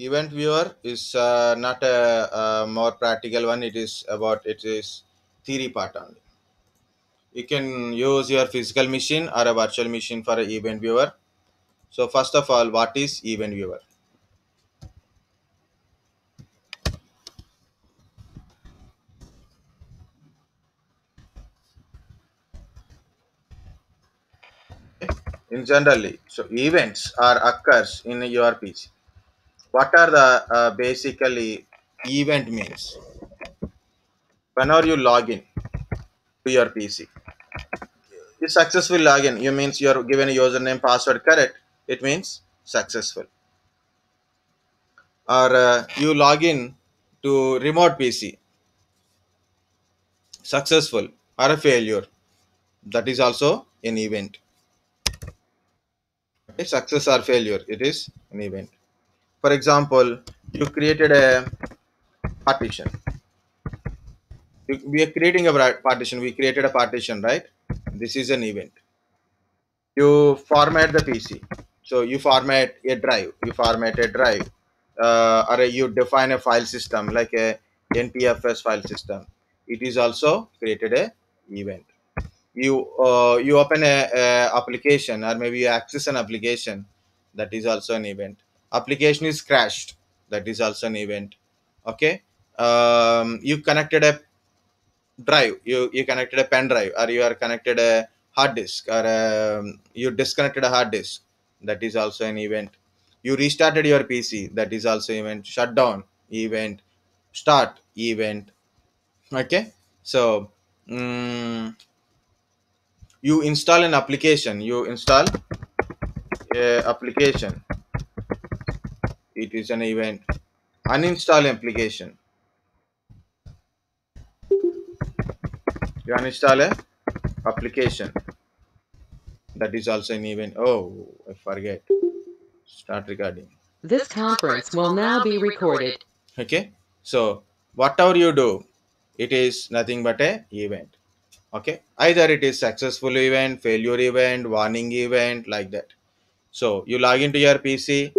Event viewer is not a more practical one. It is theory part only. You can use your physical machine or a virtual machine for an event viewer. So first of all, what is event viewer? In generally, so events are occurs in your PC. What are the basically event means? Whenever you log in to your PC, you successful login. You means you're given a username password correct. It means successful. Or you log in to remote PC, successful or a failure. That is also an event. Okay, success or failure, it is an event. For example, you created a partition. We are creating a partition. We created a partition, right? This is an event. You format the PC. So you format a drive. You format a drive, or you define a file system like a NTFS file system. It is also created a event. You open a application, or maybe you access an application. That is also an event. Application is crashed. That is also an event. Okay. You connected a drive. You connected a pen drive, or you are connected a hard disk, or you disconnected a hard disk. That is also an event. You restarted your PC. That is also event. Shutdown event. Start event. Okay. So you install an application. You install a application. It is an event. Uninstall application. You uninstall a application. That is also an event. Oh, I forget. Start recording. This conference will now be recorded. Okay. So whatever you do, it is nothing but a event. Okay. Either it is successful event, failure event, warning event, like that. So you log into your PC,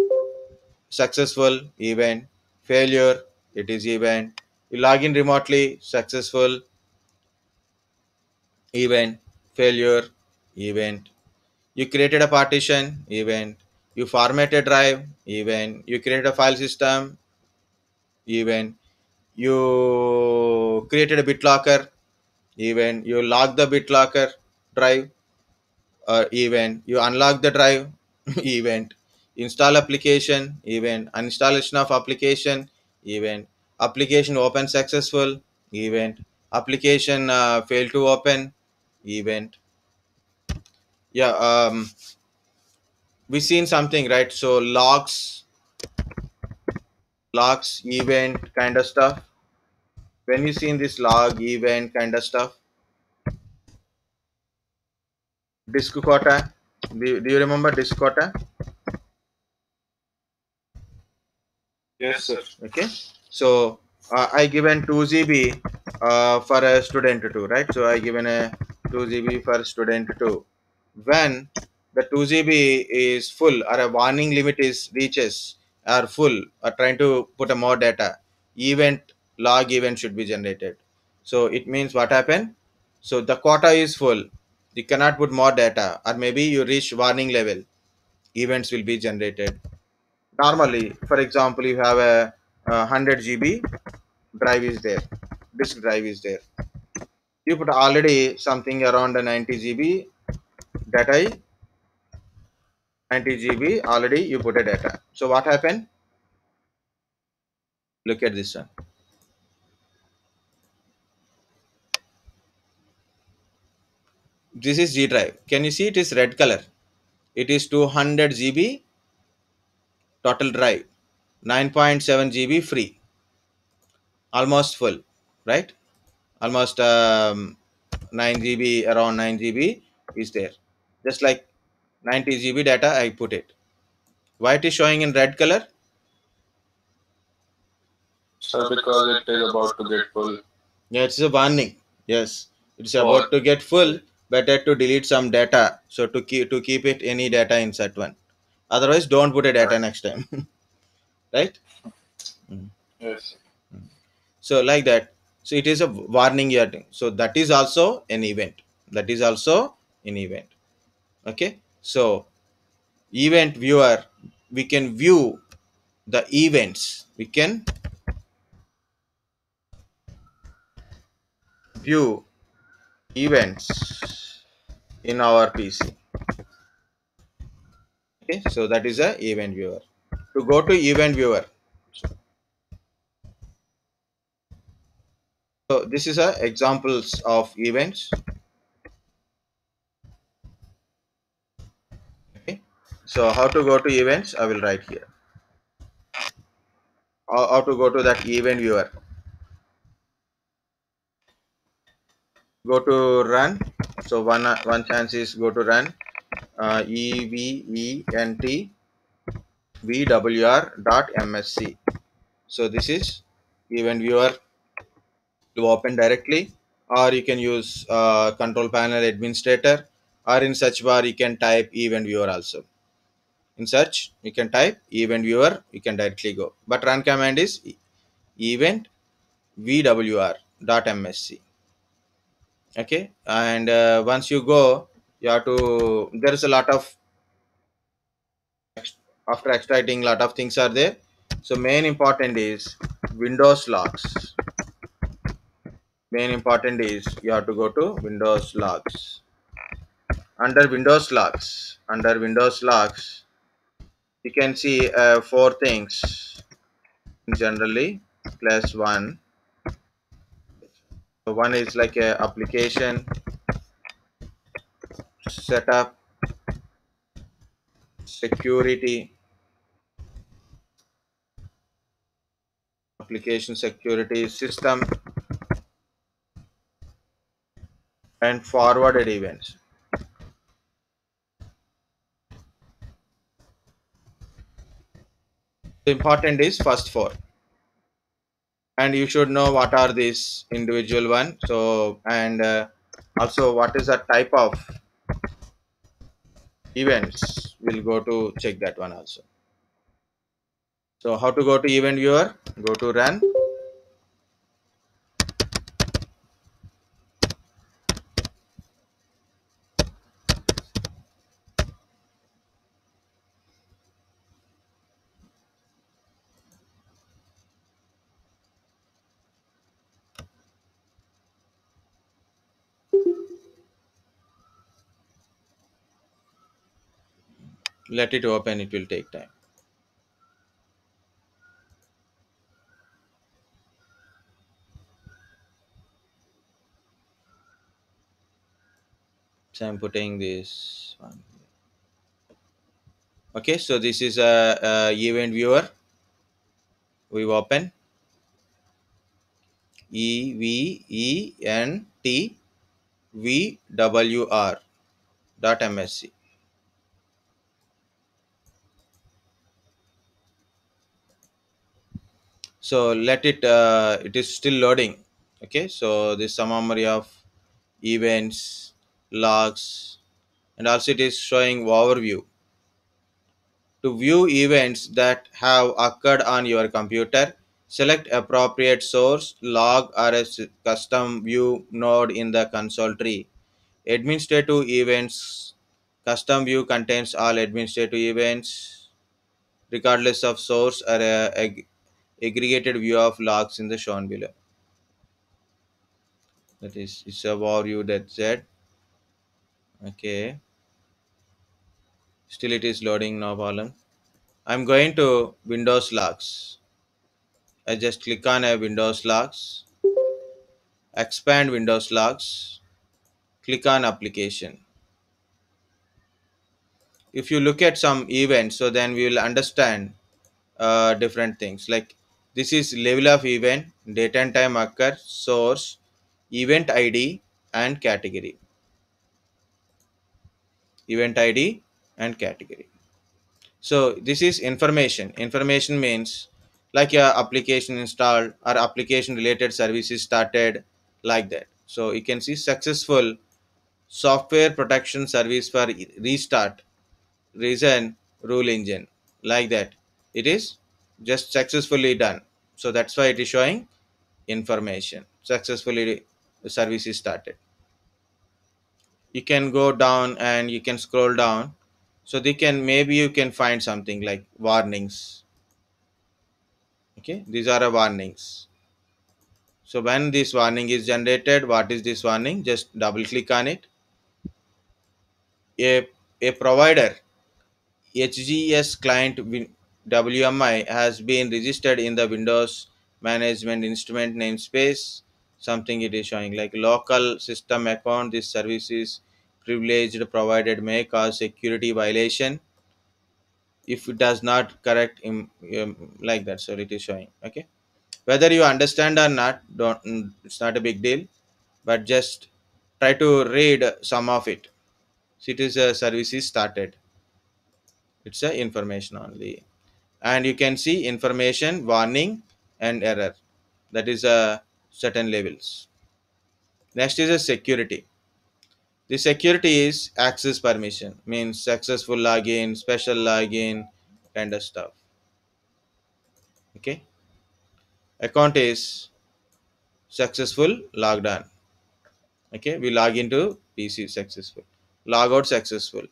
successful event, failure, it is event. You log in remotely, successful event, failure, event. You created a partition, event. You formatted drive, event. You created a file system, event. You created a BitLocker, event. You lock the BitLocker drive, event. You unlock the drive, event. Install application, event. Installation of application, event. Application open successful, event. Application failed to open, event. Yeah, we seen something, right? So logs event kind of stuff. When we seen this log event kind of stuff, disk quota, do you remember disk quota? Yes, sir. Okay, so I given 2 GB for a student too, right? So I given a 2 GB for student too. When the 2 GB is full, or a warning limit is reaches or full, or trying to put a more data, event log event should be generated. So it means what happened? So the quota is full, you cannot put more data, or maybe you reach warning level, events will be generated. Normally, for example, you have a 100 GB drive is there, disk drive is there. You put already something around a 90 GB data, 90 GB already you put a data. So what happened? Look at this one. This is G drive. Can you see it is red color? It is 200 GB total drive, 9.7 GB free, almost full, right? Almost 9 GB, around 9 GB is there. Just like 90 GB data, I put it. Why it is showing in red color? Sir, because it is about to get full. Yeah, it's a warning. Yes, it's What? about to get full. Better to delete some data. So to keep it any data inside one. Otherwise, don't put a data next time. right? Yes. So like that. So it is a warning you're doing. So that is also an event. That is also an event. Okay. So event viewer, we can view the events. We can view events in our PC. Okay. So that is a event viewer. To go to event viewer. So this is a examples of events. Okay. So how to go to events? I will write here. How to go to that event viewer? Go to run. So one chance is go to run. event_vwr.msc. So this is event viewer to open directly, or you can use control panel administrator, or in search bar you can type event viewer also. In search you can type event viewer, you can directly go, but run command is event vwr.msc. Okay, and once you go, you have to, there is a lot of, after extracting lot of things are there. So main important is Windows logs. Main important is you have to go to Windows logs. Under Windows logs, you can see four things generally. Plus one. So one is like a application setup, security, application security, system, and forwarded events. The important is first four, and you should know what are these individual one. So and also what is the type of events, we'll go to check that one also. So how to go to event viewer? Go to run. Let it open, it will take time. So I'm putting this one. Okay, so this is a event viewer. We open EVENTVWR.MSC. So let it, it is still loading. Okay, so this summary of events, logs, and also it is showing overview. To view events that have occurred on your computer, select appropriate source, log, or a custom view node in the console tree. Administrative events. Custom view contains all administrative events, regardless of source, or a aggregated view of logs in the shown below. That is, it's a overview, that's it. Okay. Still it is loading, no problem. I'm going to Windows logs. I just click on a Windows logs, expand Windows logs, click on application. If you look at some events, so then we will understand different things, like this is level of event, date and time occur, source, event ID, and category. Event ID and category. So this is information. Information means like your application installed or application related services started, like that. So you can see successful software protection service for restart, reason, rule engine, like that. It is just successfully done. So that's why it is showing information. Successfully the service is started. You can go down and you can scroll down. So they can, maybe you can find something like warnings. Okay, these are warnings. So when this warning is generated, what is this warning? Just double click on it. A provider HGS client WMI has been registered in the Windows Management Instrument namespace. Something it is showing like local system account. This service is privileged provided may cause security violation if it does not correct like that. So it is showing. Okay, whether you understand or not, don't, it's not a big deal, but just try to read some of it. So it is a service is started. It's a information only, and you can see information, warning, and error. That is a certain levels. Next is a security. The security is access permission, means successful login, special login, kind of stuff. Okay, account is successful logged on. Okay, we log into PC successful, log out successful.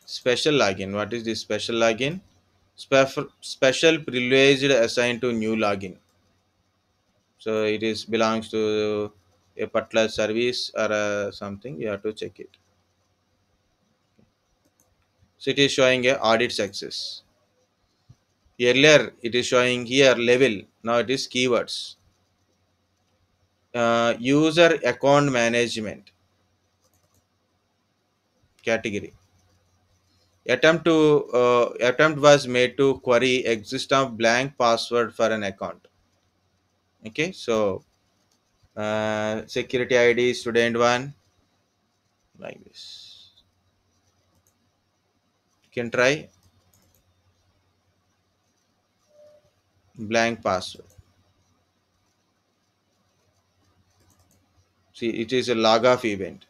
Special login, what is this special login? Special privilege assigned to new login. So it is belongs to a particular service or something. You have to check it. So it is showing a audit success. Earlier it is showing here level. Now it is keywords. User account management category. Attempt was made to query exist of blank password for an account. Okay, so security ID student one, like this. You can try blank password. See, it is a log off event.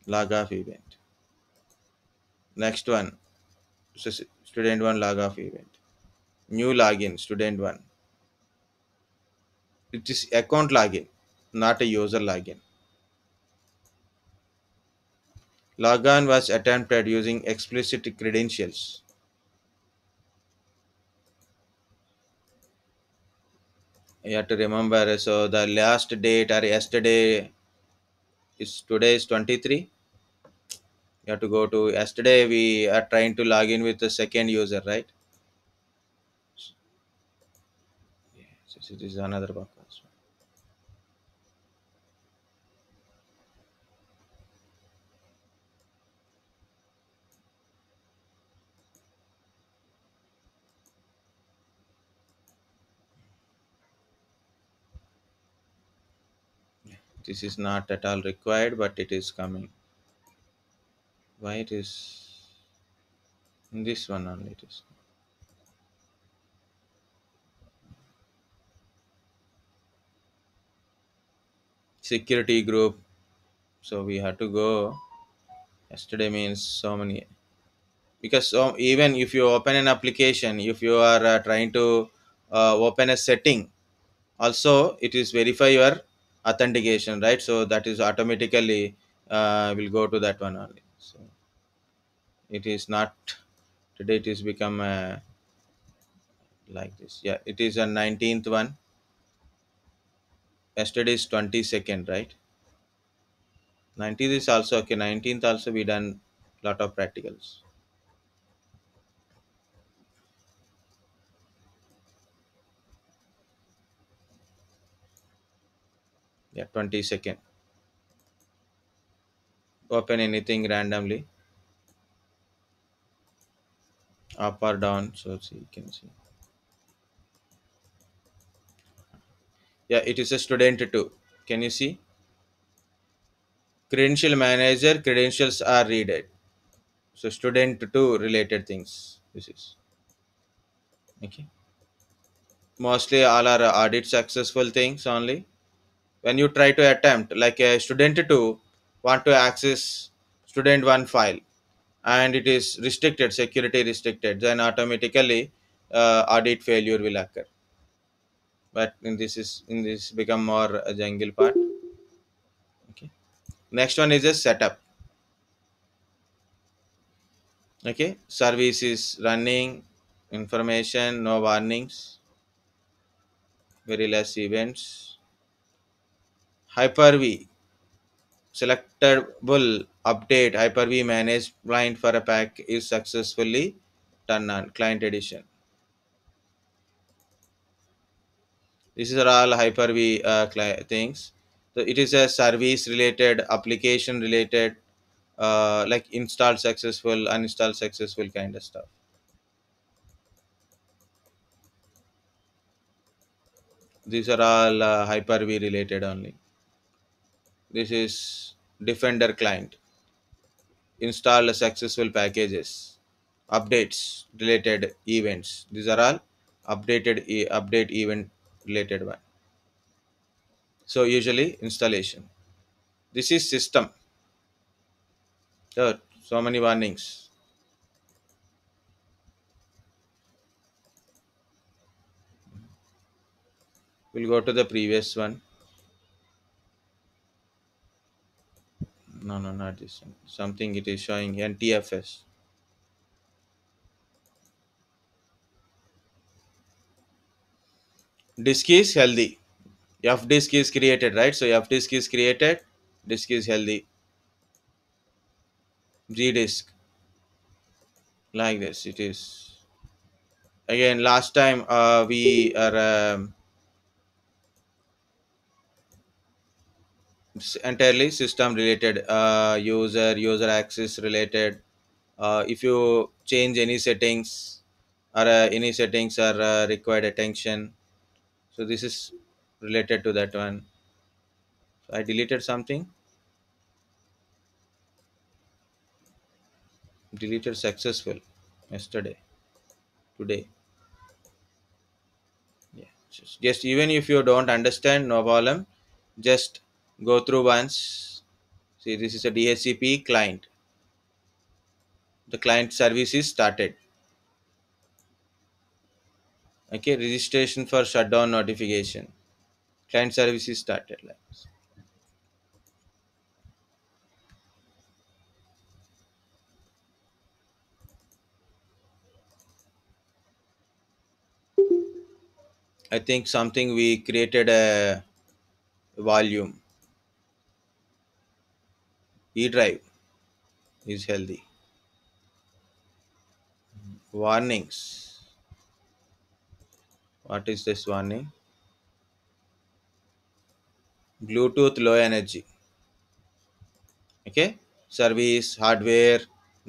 Log off event. Next one, so student one log off event. New login, student one. It is account login, not a user login. Logon was attempted using explicit credentials. You have to remember. So the last date or yesterday is today is 23. You have to go to yesterday. We are trying to log in with the second user, right? So it is another bug also. This is not at all required, but it is coming. Why it is in this one only? It is. Security group. So we have to go. Yesterday means so many, because even if you open an application, if you are trying to open a setting, also it is verify your authentication, right? So that is automatically will go to that one only. So it is not today. It is become like this. Yeah, it is a 19th one. Yesterday is 22nd, right? 19th is also okay. 19th also we done lot of practicals. Yeah, 22nd. Open anything randomly, up or down. So see, you can see. Yeah, it is a student too. Can you see? Credential manager credentials are read. So student to related things. This is okay. Mostly all are audit successful things only. When you try to attempt like a student two want to access student one file and it is restricted, security restricted, then automatically audit failure will occur. But in this become more a jungle part. Okay, next one is a setup. Okay, service is running, information, no warnings, very less events. Hyper-V, selectable update, Hyper-V managed client for a pack is successfully turned on, client edition. These are all Hyper-V things. So it is a service related, application related, like install successful, uninstall successful kind of stuff. These are all Hyper-V related only. This is Defender client. Install successful packages, updates, related events. These are all update event related one. So usually installation. This is system. So many warnings. We'll go to the previous one. No, not this one. Something it is showing NTFS. Disk is healthy. F disk is created, right? So F disk is created. Disk is healthy. G disk, like this. It is again. Last time we are entirely system related, user access related. If you change any settings or any settings are required attention, so this is related to that one. So I deleted something, deleted successful yesterday, today. Yeah, just even if you don't understand, no problem, just go through once. See, this is a DHCP client. The client service is started. Okay, registration for shutdown notification. Client service is started. Like this. I think something we created a volume. E drive is healthy. Warnings. What is this warning? Bluetooth low energy. Okay, service, hardware,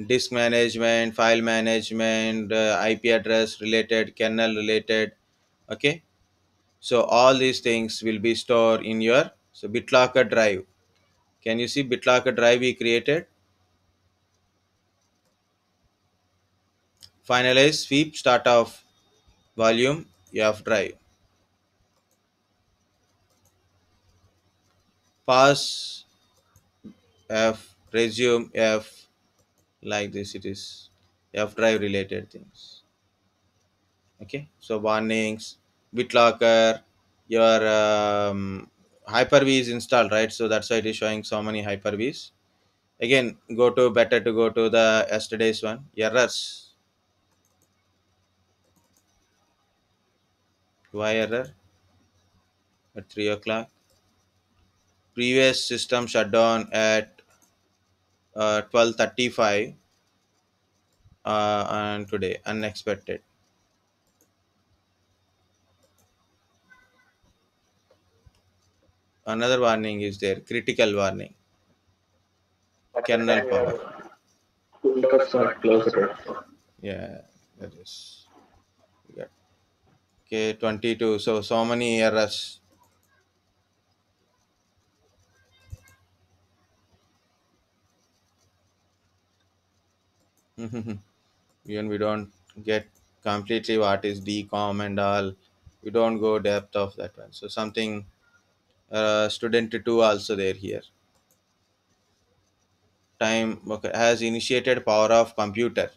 disk management, file management, IP address related, kernel related. Okay, so all these things will be stored in your BitLocker drive. Can you see BitLocker drive we created? Finalize sweep start of volume F drive. Pass F, resume F, like this it is. F drive related things. Okay, so warnings, BitLocker, your Hyper-V is installed, right? So that's why it is showing so many Hyper-Vs. Again, better to go to the yesterday's one. Errors. Why error? At 3 o'clock. Previous system shutdown at 12:35 and today unexpected. Another warning is there, critical warning. Kernel power. Windows not closed. Yeah, that is. Yeah. Okay, 22. So many errors. Even we don't get completely what is decom and all. We don't go depth of that one. So something student 2 also there here. time has initiated power of computer.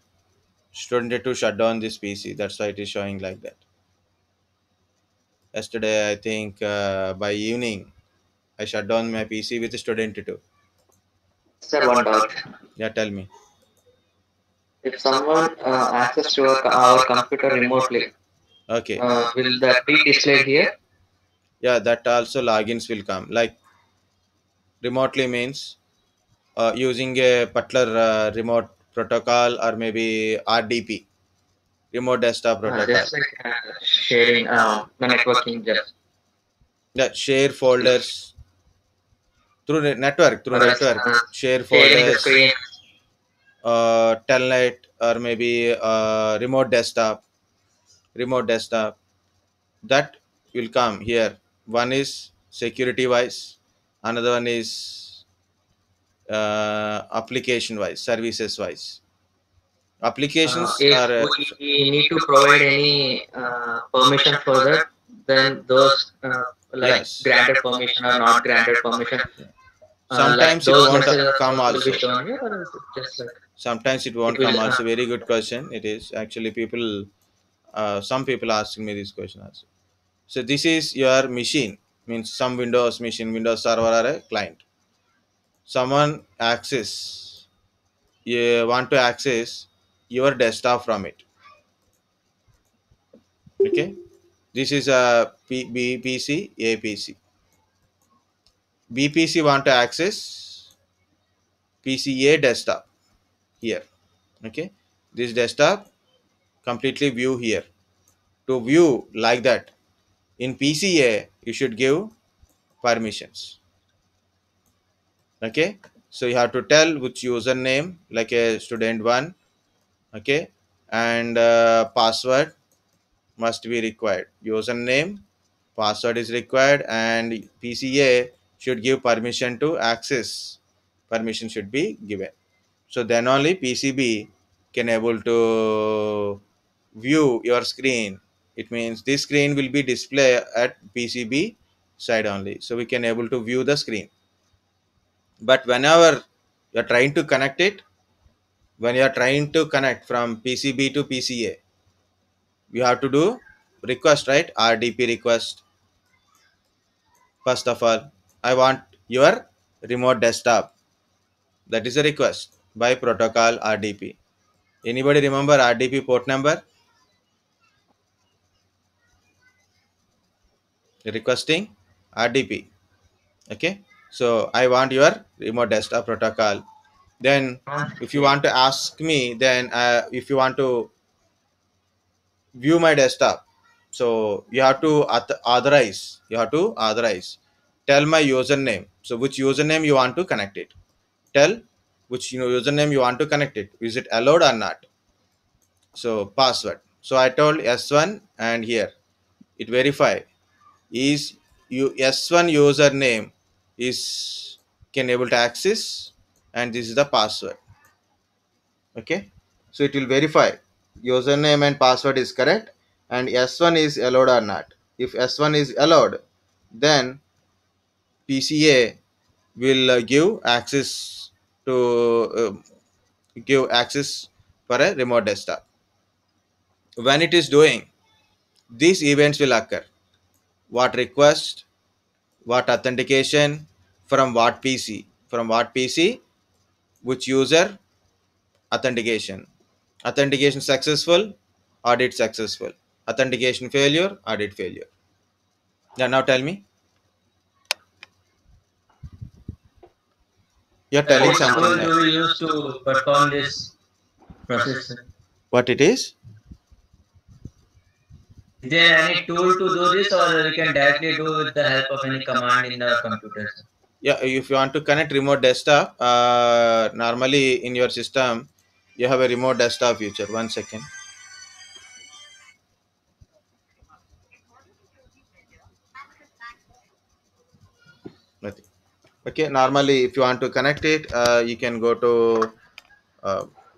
Student to shut down this PC. That's why it is showing like that. Yesterday, I think by evening, I shut down my PC with student too. Sir, one doubt. Yeah, tell me. If someone access to our computer remotely, Okay. will that be displayed here? Yeah, that also logins will come. Like remotely means using a particular remote protocol or maybe RDP, remote desktop protocol. Just like sharing the networking just. Yeah, share folders through network, Or else share sharing the folders, screen. telnet or maybe remote desktop. That will come here. One is security wise, another one is application wise, services wise. Applications If are we need to provide any permission for that, then those like yes. granted permission or not granted permission, like Sometimes it those won't messages come will be also. shown here, or is it just like Sometimes it it won't will? come also. Very good question. It is actually people. Some people asking me this question also. So this is your machine. Means some Windows machine, Windows server or a client. Someone access. You want to access your desktop from it. Okay. This is a BPC, APC. BPC want to access PCA desktop here. Okay. This desktop completely view here. To view like that in PCA, you should give permissions. Okay. So you have to tell which username, like a student one. Okay. And password must be required. Username, password is required, and PCA should give permission to access. Permission should be given. So then only PCB can able to view your screen. It means this screen will be displayed at PCB side only. So we can able to view the screen. But whenever you're trying to connect it, when you are trying to connect from PCB to PCA, you have to do request, right? RDP request. First of all, I want your remote desktop. That is a request by protocol RDP. Anybody remember RDP port number? Requesting RDP. Okay. So I want your remote desktop protocol. Then if you want to ask me, then if you want to view my desktop, so you have to authorize. You have to authorize. Tell my username. So which username you want to connect it. Tell which username you want to connect it. Is it allowed or not? So password. So I told S1 and here it verify is you S1 username is can able to access and this is the password. Okay. So it will verify username and password is correct and S1 is allowed or not. If S1 is allowed, then PCA will give access for a remote desktop. When it is doing, these events will occur. What request, what authentication, from what PC, which user, authentication. Authentication successful, audit successful. Authentication failure, audit failure. Yeah, now tell me. You're telling Which something tool now. do we use to perform this process? What it is? Is there any tool to do this, or we can directly do with the help of any command in the computer? Yeah, if you want to connect remote desktop, normally in your system, you have a remote desktop feature. 1 second. Nothing. Okay, normally if you want to connect it, you can go to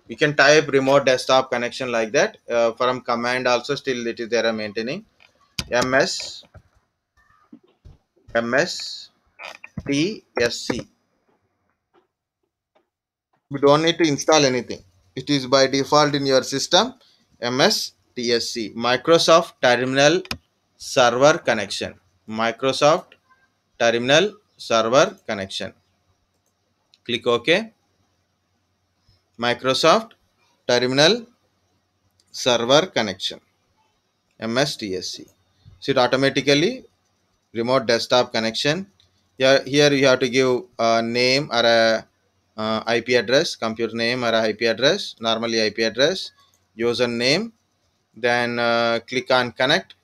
you can type remote desktop connection like that from command also still it is there maintaining ms tsc We don't need to install anything. It is by default in your system. MSTSC, Microsoft Terminal Server Connection. Microsoft Terminal Server Connection. Click OK. Microsoft Terminal Server Connection, MSTSC. So it automatically remote desktop connection. Here you have to give a name or a IP address, computer name or a IP address, normally IP address, username, then click on connect.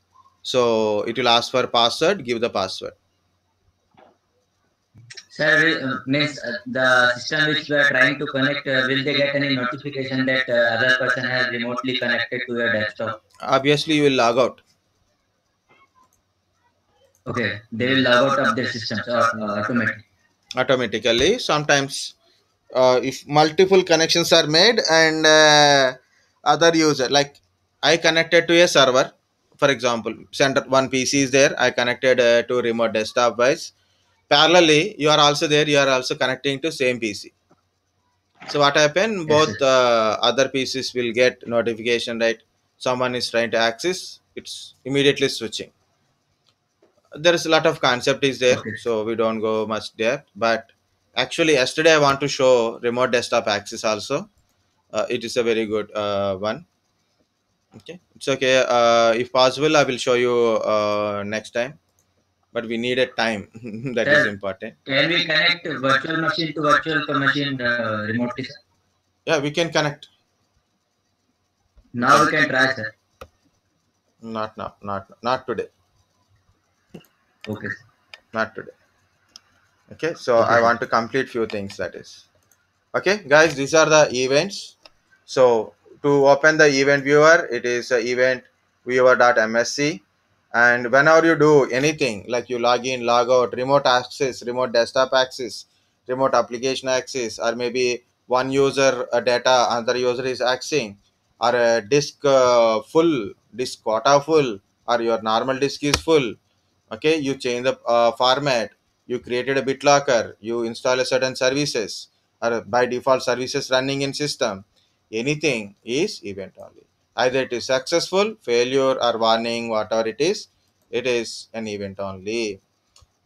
So it will ask for password, give the password. Sir, means the system which we are trying to connect, will they get any notification that other person has remotely connected to your desktop? Obviously you will log out. Okay, they will log out of their systems Automatically. Sometimes if multiple connections are made and other user, like I connected to a server, for example, center one PC is there, I connected to remote desktop wise. Parallelly you are also there, you are also connecting to same PC. So what happen, Yes, both sir. other PCs will get notification, right? Someone is trying to access, it's immediately switching. There is a lot of concept is there, Okay. so we don't go much depth. But actually yesterday I want to show remote desktop access also. It is a very good one. Okay, it's okay. If possible I will show you next time, but we need a time. That is Sir, important. can we connect virtual machine to virtual machine remotely, sir? Yeah, we can connect. Now we can try, sir. Not now, not today. Okay, sir. Not today. Okay, so Okay, I sir. want to complete few things, that is. Okay guys, these are the events. So to open the event viewer, it is event viewer.msc, and whenever you do anything like you log in, log out, remote access, remote desktop access, remote application access, or maybe one user data another user is accessing, or a disk full, disk quota full, or your normal disk is full. Okay, you change the format, you created a BitLocker, you install a certain services, or by default services running in system, anything is event only. Either it is successful, failure, or warning, whatever it is an event only.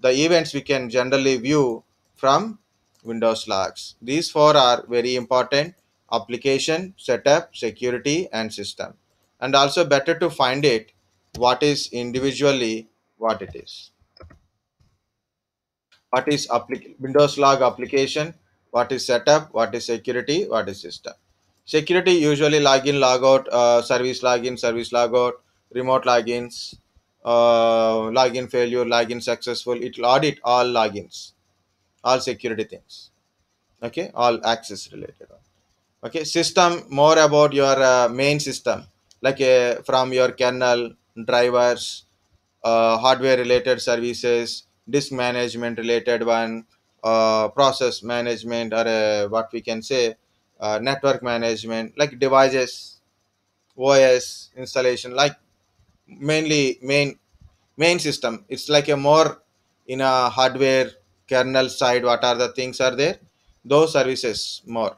The events we can generally view from Windows logs. These four are very important: application, setup, security, and system. And also better to find it what is individually what it is. What is Windows log application, what is setup, what is security, what is system. Security usually login, logout, service login, service logout, remote logins, login failure, login successful. It will audit all logins, all security things. Okay, all access related. Okay, system more about your main system, like from your kernel, drivers, hardware related services, disk management related one, process management, or what we can say, network management, like devices, OS installation, like mainly main system. It's like a more in a hardware kernel side. What are the things are there? Those services more,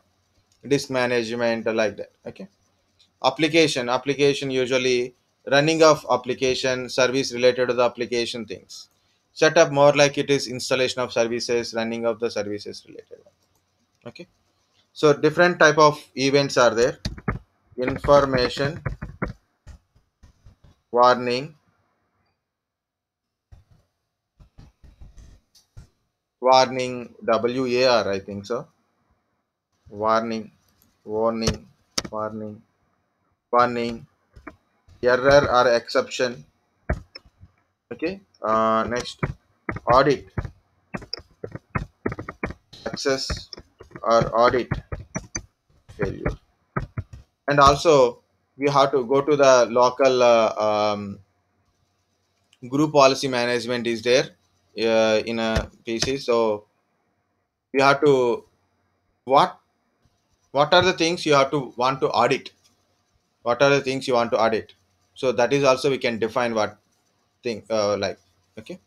disk management, like that. Okay, application usually running of application, service related to the application things. Setup more like it is installation of services, running of the services related one. Okay, so different type of events are there: information, warning, WAR, I think so. Warning, warning, warning, warning, error or exception. Okay, next, audit, success or audit, failure. And also we have to go to the local group policy management is there in a PC. So we have to, what what are the things you have to want to audit, what are the things you want to audit. So that is also we can define what thing, like. Okay,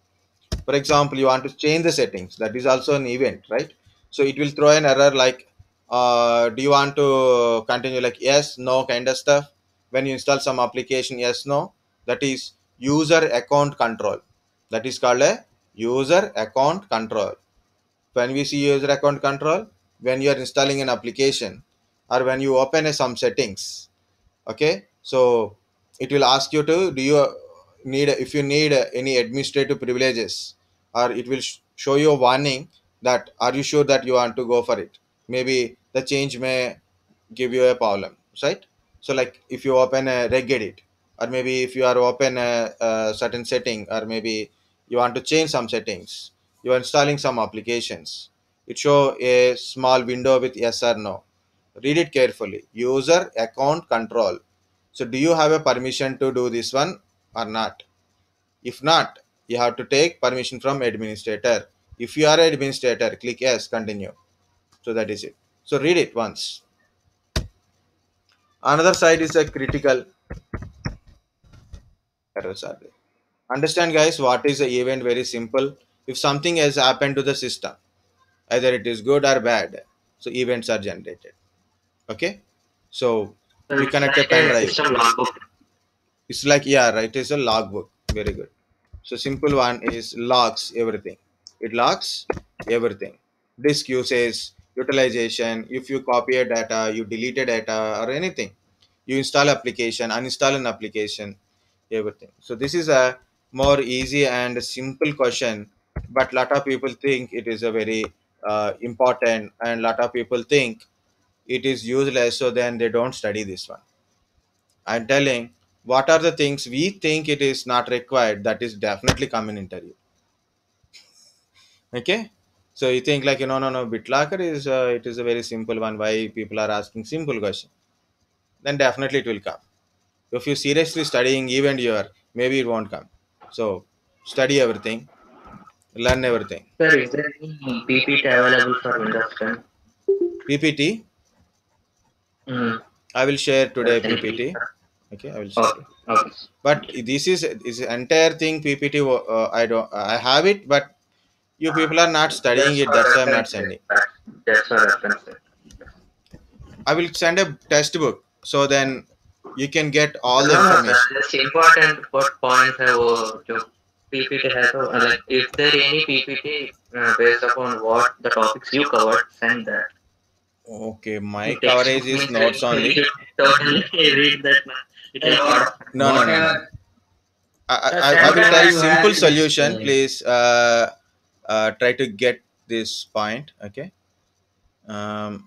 for example, you want to change the settings, that is also an event, right? So it will throw an error like Do you want to continue like yes, no kind of stuff? When you install some application, yes, no, that is user account control. That is called a user account control. When we see user account control, when you are installing an application or when you open some settings, okay, so it will ask you to do you need if you need any administrative privileges, or it will show you a warning that are you sure that you want to go for it, maybe the change may give you a problem, right? So like if you open a regedit, or maybe if you are open a certain setting, or maybe you want to change some settings, you are installing some applications, it show a small window with yes or no. Read it carefully. User account control. So do you have a permission to do this one or not? If not, you have to take permission from administrator. If you are an administrator, click yes, continue. So that is it. So read it once. Another side is a critical errors are there. Understand guys what is the event? Very simple. If something has happened to the system, either it is good or bad, so events are generated. Okay. So So we it's connect a like pen a drive. system logbook. It's like, yeah, right. It's a logbook. Very good. So simple one is logs everything. It logs everything. Disk usage, utilization. If you copy a data, you delete a data or anything. You install application, uninstall an application, everything. So this is a more easy and simple question, but lot of people think it is a very important, and lot of people think it is useless. So then they don't study this one. I'm telling what are the things we think it is not required that is definitely come in interview. Okay, so you think like no, BitLocker is it is a very simple one. Why people are asking simple question? Then definitely it will come. If you seriously studying even your maybe it won't come. So study everything, learn everything. Sir, is there any PPT available for Windows 10? PPT Mm, I will share today can you please, PPT. sir? Okay, I will share Okay, it. okay. But this is entire thing PPT. I have it, but you people are not studying Just it. for That's why I'm not reference sake. sending. Just for reference sake. I will send a test book so then you can get all the No, no, sir. information. Just important what points have जो PPT has like if there any PPT based upon what the topics you covered, send that. Okay, my In textbook coverage is means like notes we only. should totally read that. It has a lot of No. Whatever. I will Whatever tell you have, simple just solution. Please try to get this point. Okay.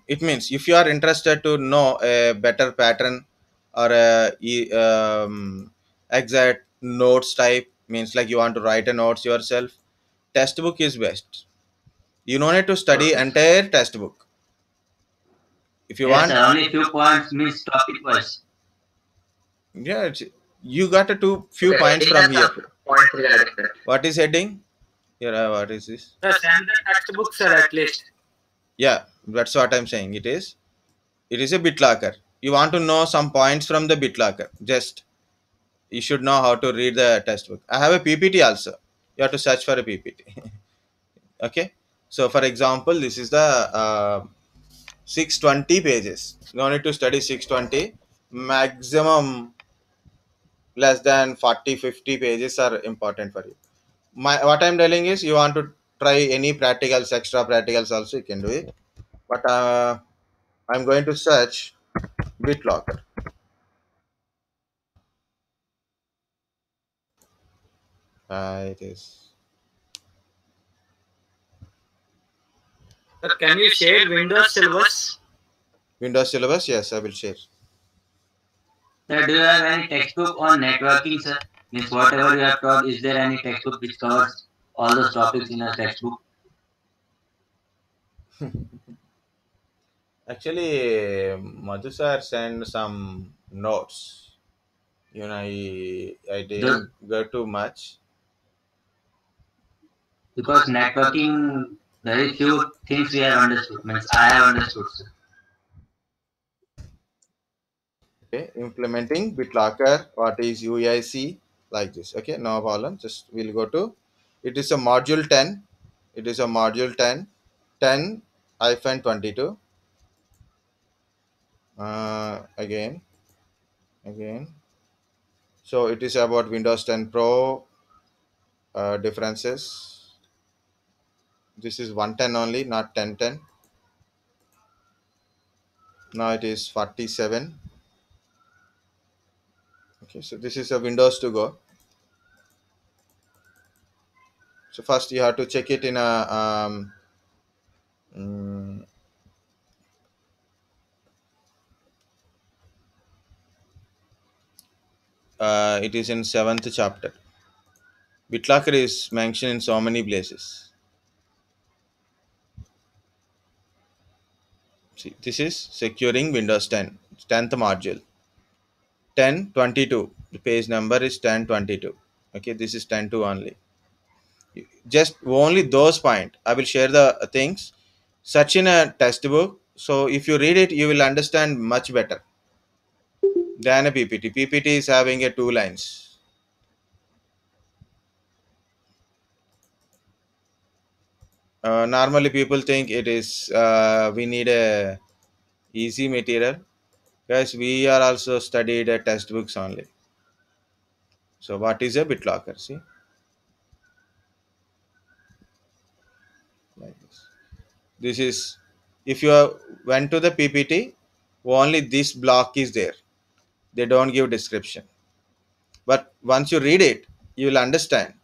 It means if you are interested to know a better pattern or exact notes type, means like you want to write a notes yourself, textbook is best. You don't need to study okay. entire textbook. If you yes, want, sir, only few points means topic wise. yeah, you got to two few Okay, points heading from has here. some points regarding that. What is heading? Here, what is this? Send the textbook, sir, at least. Yeah, that's what I'm saying. It is a BitLocker. You want to know some points from the BitLocker. Just you should know how to read the textbook. I have a PPT also. You have to search for a PPT. Okay. So for example, this is the 620 pages. No need to study 620. Maximum less than 40-50 pages are important for you. My what I'm telling is you want to try any practicals, extra practicals also you can do it. But I'm going to search BitLocker. It is Sir, can you share Windows syllabus? Windows syllabus. Yes, I will share. Sir, do you have any textbook on networking, sir? Means whatever you have taught, is there any textbook which covers all those topics in a textbook? Actually, Madhu sir sent some notes. I Those, didn't go too much. because networking, very few things we have understood. Means I have understood, sir. Okay, implementing BitLocker. What is UIC? Like this. Okay, no problem. Just we'll go to. It is a module 10. It is a module 10, 10 hyphen 22. Again. So it is about Windows 10 Pro differences. This is 110 only, not 1010. Now it is 47. Okay, so this is a Windows to go. So first you have to check it in a mm, it is in 7th chapter. BitLocker is mentioned in so many places. See, this is securing Windows 10, 10th module. 1022. The page number is 1022. Okay, this is 102 only. Just only those point. I will share the things. Such in a textbook. So if you read it, you will understand much better than a PPT. PPT is having a 2 lines. Normally people think it is we need a easy material. Guys, we are also studied textbooks only. So what is a BitLocker? See, like this. This is, if you went to the PPT, only this block is there. They don't give description. But once you read it, you will understand.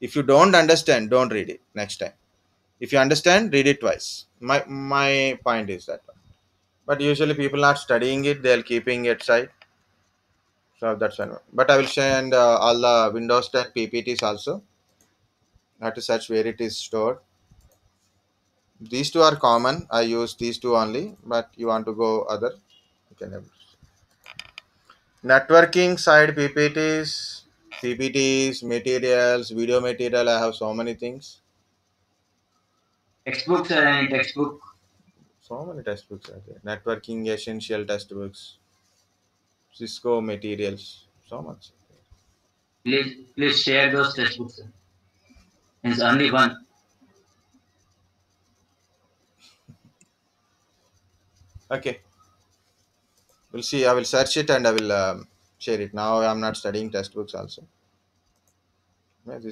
If you don't understand, don't read it next time. If you understand, read it twice. My point is that one. But usually people not studying it, they're keeping it side. So that's one. But I will send all the Windows 10 PPTs also. I have to search where it is stored. These two are common. I use these two only. But you want to go other, you can have networking side PPTs, materials, video material. I have so many things. Textbooks or any textbook? So many textbooks are there. Networking essential textbooks, Cisco materials, so much. Please share those textbooks. Sir. It's only one. Okay, we'll see. I will search it and I will share it. Now I'm not studying textbooks also. Yeah, this